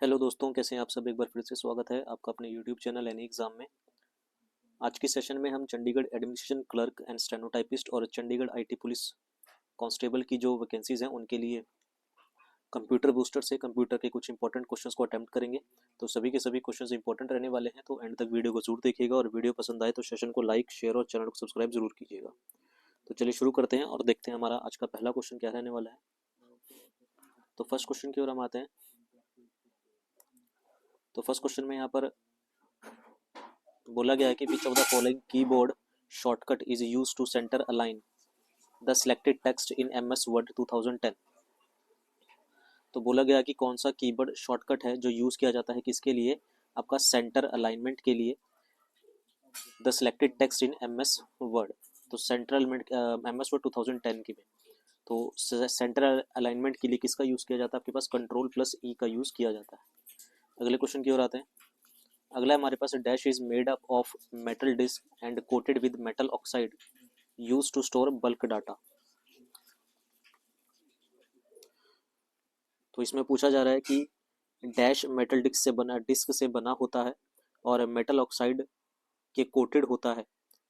Hello दोस्तों, कैसे हैं आप सब। एक बार फिर से स्वागत है आपका अपने यूट्यूब चैनल एनी एग्जाम में। आज की सेशन में हम Chandigarh administration clerk and stenotypist और चंडीगढ़ आईटी पुलिस कांस्टेबल की जो वैकेंसीज हैं उनके लिए कंप्यूटर बूस्टर से कंप्यूटर के कुछ इंपॉर्टेंट क्वेश्चंस को अटेम्प्ट करेंगे। तो सभी के सभी क्वेश्चंस इंपॉर्टेंट रहने वाले हैं, तो एंड तक वीडियो को जरूर देखिएगा और वीडियो पसंद आए तो सेशन को लाइक, शेयर और चैनल को सब्सक्राइब जरूर कीजिएगा। तो चलिए शुरू करते हैं और देखते हैं हमारा आज का पहला क्वेश्चन क्या रहने वाला है। तो फर्स्ट क्वेश्चन की ओर हम आते हैं। तो फर्स्ट क्वेश्चन में यहाँ पर बोला गया है कि which of the following keyboard shortcut is used to center align the selected text in MS Word 2010। तो बोला गया कि कौन सा कीबोर्ड शॉर्टकट है जो यूज किया जाता है किसके लिए, आपका सेंटर अलाइनमेंट के लिए, the selected text in MS word. तो सेंटर अलाइनमेंट एमएस वर्ड 2010 की में, तो सेंटर अलाइनमेंट के लिए किसका यूज किया जाता है, आपके पास कंट्रोल प्लस ई का यूज किया जाता है। अगले क्वेश्चन की ओर आते हैं। अगला हमारे पास dash is made up of metal disk and coated with metal oxide use to store bulk data. तो इसमें पूछा जा रहा है कि डैश मेटल डिस्क से बना होता है और मेटल ऑक्साइड के कोटेड होता है,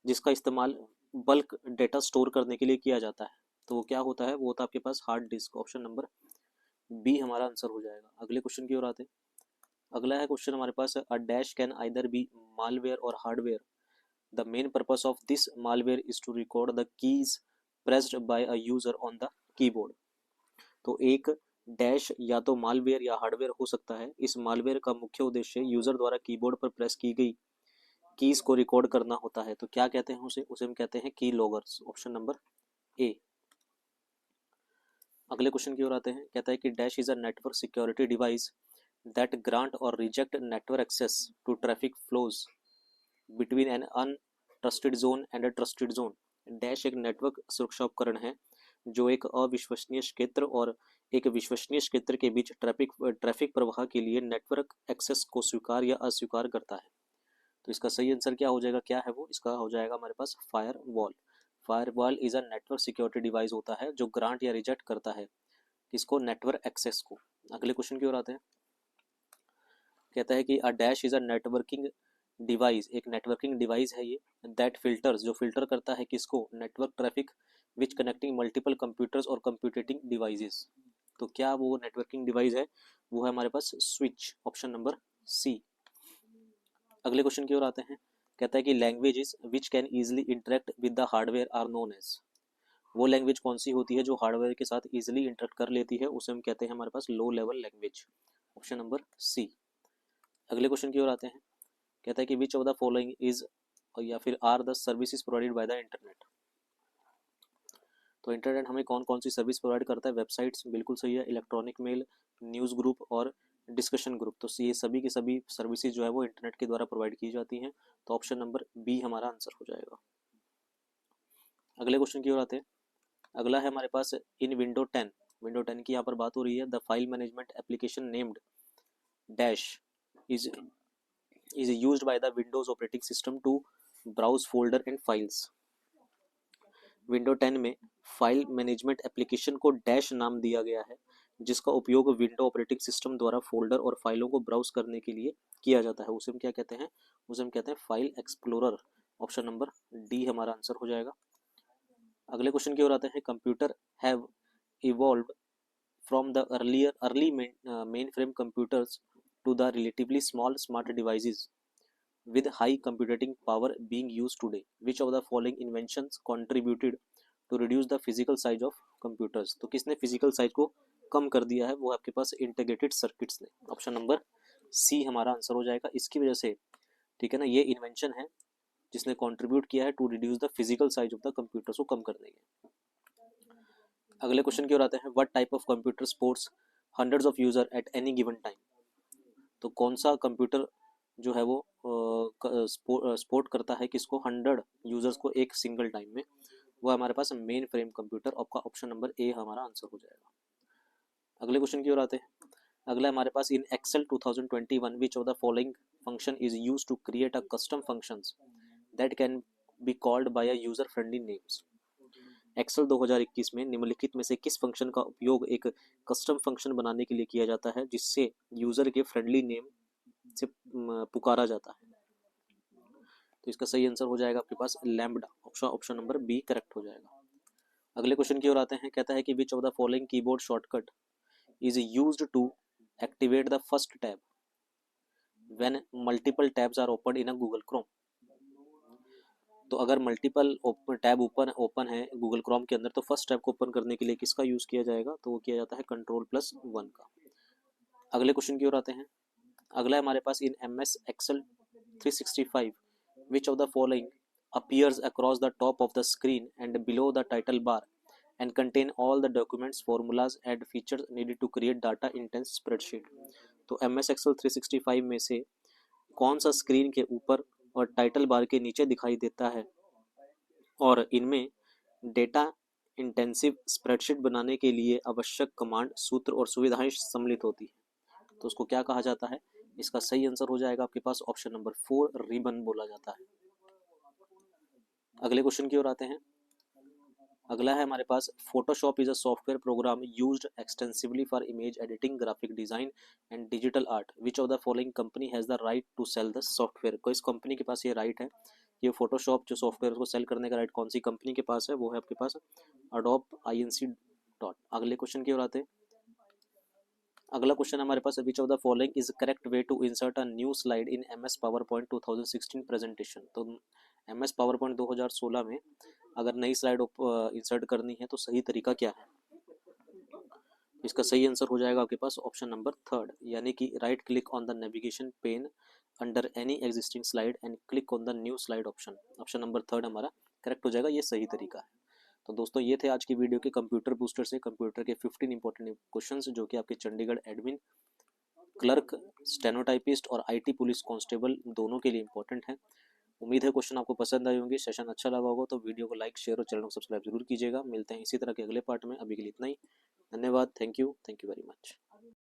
जिसका इस्तेमाल बल्क डेटा स्टोर करने के लिए किया जाता है। तो वो क्या होता है, वो होता है आपके पास hard disk. Option number B हमारा आंसर हो जाएगा। अगले क्वेश्चन की ओर आते हैं। अगला है क्वेश्चन हमारे पास, a dash can either be malware or hardware. The main purpose of this malware is to record the keys pressed by a user on the keyboard. तो एक डैश या तो मालवेयर या हार्डवेयर हो सकता है। इस मालवेयर का मुख्य उद्देश्य यूजर द्वारा कीबोर्ड पर प्रेस की गई कीज को रिकॉर्ड करना होता है। तो क्या कहते हैं उसे हम कहते हैं की लॉगर्स। Option number A. अगले क्वेश्चन की ओर आते हैं। कहता है कि dash is a network security device that grant or reject network access to traffic flows between an untrusted zone and a trusted zone. Dash एक नेटवर्क सुरक्षा उपकरण है जो एक अविश्वसनीय क्षेत्र और एक विश्वसनीय क्षेत्र के बीच ट्रैफिक प्रवाह के लिए नेटवर्क एक्सेस को स्वीकार या अस्वीकार करता है। तो इसका सही आंसर क्या हो जाएगा, क्या है वो, इसका हो जाएगा हमारे पास firewall. Firewall is a network security device होता है जो ग्रांट या रिजेक्ट करता है किसको, नेटवर्क एक्सेस को। अगले क्वेश्चन की ओर आते हैं। कहता है कि a dash is a networking device, एक नेटवर्किंग डिवाइस है ये, दैट फिल्टर्स, जो फिल्टर करता है किसको, network traffic which connecting multiple computers और कंप्यूटिंग डिवाइसेस। तो क्या वो नेटवर्किंग डिवाइस है, वो है हमारे पास स्विच। Option number C. अगले क्वेश्चन की ओर आते हैं। कहता है कि languages which can easily interact with the hardware are known as. वो लैंग्वेज कौन सी होती है जो हार्डवेयर के साथ इजिली इंटरेक्ट कर लेती है, उसे हम कहते हैं हमारे पास low level language. Option number C. अगले क्वेश्चन की ओर आते हैं। कहता है कि which of the following is या फिर are the services provided by the internet. तो इंटरनेट हमें कौन कौन सी सर्विस प्रोवाइड करता है, वेबसाइट्स, बिल्कुल सही है, इलेक्ट्रॉनिक मेल, न्यूज़ ग्रुप और डिस्कशन ग्रुप। तो ये सभी की सभी सर्विसेज जो है वो इंटरनेट के द्वारा प्रोवाइड की जाती हैं। तो ऑप्शन नंबर बी हमारा आंसर हो जाएगा। अगले क्वेश्चन की ओर आते हैं। अगला है हमारे पास इन विंडो 10 की यहाँ पर बात हो रही है। The file management application named dash is is used by the Windows operating system to browse folder and files. Window 10 में फाइल मैनेजमेंट एप्लीकेशन को डैश नाम दिया गया है, जिसका उपयोग विंडो ऑपरेटिंग सिस्टम द्वारा फोल्डर और फाइलों को ब्राउज करने के लिए किया जाता है। उसे हम क्या कहते हैं, उसे हम कहते हैं file explorer. Option number D हमारा आंसर हो जाएगा। अगले क्वेश्चन की ओर आते हैं। Computer have evolved from the early mainframe computers to the relatively small smart devices with high computing power being used today. Which of the following inventions contributed to reduce the physical size of computers? तो किसने physical size को कम कर दिया है, वो आपके पास integrated circuits ने। Option number सी हमारा आंसर हो जाएगा। इसकी वजह से, ठीक है ना, ये इन्वेंशन है जिसने कंट्रीब्यूट किया है to reduce the physical size of the computers को कम करने के। अगले क्वेश्चन की ओर आते हैं। What type of computer supports hundreds of user at any given time. तो कौन सा कंप्यूटर जो है वो सपोर्ट करता है किसको, 100 यूजर्स को एक सिंगल टाइम में, वो हमारे पास मेन फ्रेम कंप्यूटर। आपका ऑप्शन नंबर ए हमारा आंसर हो जाएगा। अगले क्वेश्चन की ओर आते हैं। अगला हमारे पास in Excel 2021 which of the following function is used to create a custom functions that can be called by a user friendly names. Excel 2021 में निम्नलिखित में से किस फंक्शन का उपयोग एक कस्टम फंक्शन बनाने के लिए किया जाता है जिससे यूजर के फ्रेंडली नेम से पुकारा जाता है? तो इसका सही आंसर हो जाएगा आपके पास lambda, option number B correct हो जाएगा। अगले क्वेश्चन की ओर आते हैं। कहता है कि which of the following keyboard shortcut is used to activate the first tab when multiple tabs are open in a Google Chrome. तो अगर मल्टीपल टैब ओपन है गूगल क्रोम के अंदर तो फर्स्ट टैब को ओपन करने के लिए किसका यूज किया जाएगा? तो वो किया जाता है Ctrl+1 का। अगले क्वेश्चन की ओर आते हैं। अगला है हमारे पास इन MS Excel 365 which of the following appears across the top of the screen and below the title bar and contain all the documents, formulas and features needed to create data intense spreadsheet। तो MS Excel 365 में से कौन सा screen के ऊपर और title bar के नीचे दिखाई देता है और इनमें डेटा इंटेंसिव स्प्रेडशीट बनाने के लिए आवश्यक कमांड, सूत्र और सुविधाएं सम्मिलित होती है? तो उसको क्या कहा जाता है? इसका सही आंसर हो जाएगा आपके पास ऑप्शन नंबर 4 रिबन बोला जाता है। अगले क्वेश्चन की ओर आते हैं। अगला है हमारे पास Photoshop is a software program used extensively for image editing, graphic design and digital art. Which of the following company has the right to sell the software? कोई इस कंपनी के पास ये राइट है, ये फोटोशॉप जो सॉफ्टवेयर को cell करने का राइट कौन सी कंपनी के पास है? वो है आपके पास अडोब INC डॉट। अगले क्वेश्चन की ओर आते हैं। अगला क्वेश्चन हमारे पास which of the following is correct way to insert a new slide in MS PowerPoint 2016 presentation. तो MS PowerPoint 2016 में अगर नई स्लाइड इंसर्ट करनी है तो सही तरीका क्या है? इसका सही आंसर हो जाएगा आपके पास ऑप्शन नंबर 3 यानी कि right click on the navigation pane under any existing slide and click on the new slide option. Option number 3 हमारा करेक्ट हो जाएगा, ये सही तरीका है। तो दोस्तों ये थे आज की वीडियो के कंप्यूटर बूस्टर से कंप्यूटर के 15 इंपॉर्टेंट क्वेश्चंस जो कि आपके चंडीगढ़ एडमिन, क्लर्क, स्टेनोटाइपिस्ट और IT पुलिस कांस्टेबल दोनों के लिए इंपॉर्टेंट है। उम्मीद है क्वेश्चन आपको पसंद आए होंगे, सेशन अच्छा लगा होगा तो वीडियो को लाइक, शेयर और चैनल को सब्सक्राइब जरूर कीजिएगा। मिलते हैं इसी तरह के अगले पार्ट में, अभी के लिए इतना ही। धन्यवाद, थैंक यू वेरी मच।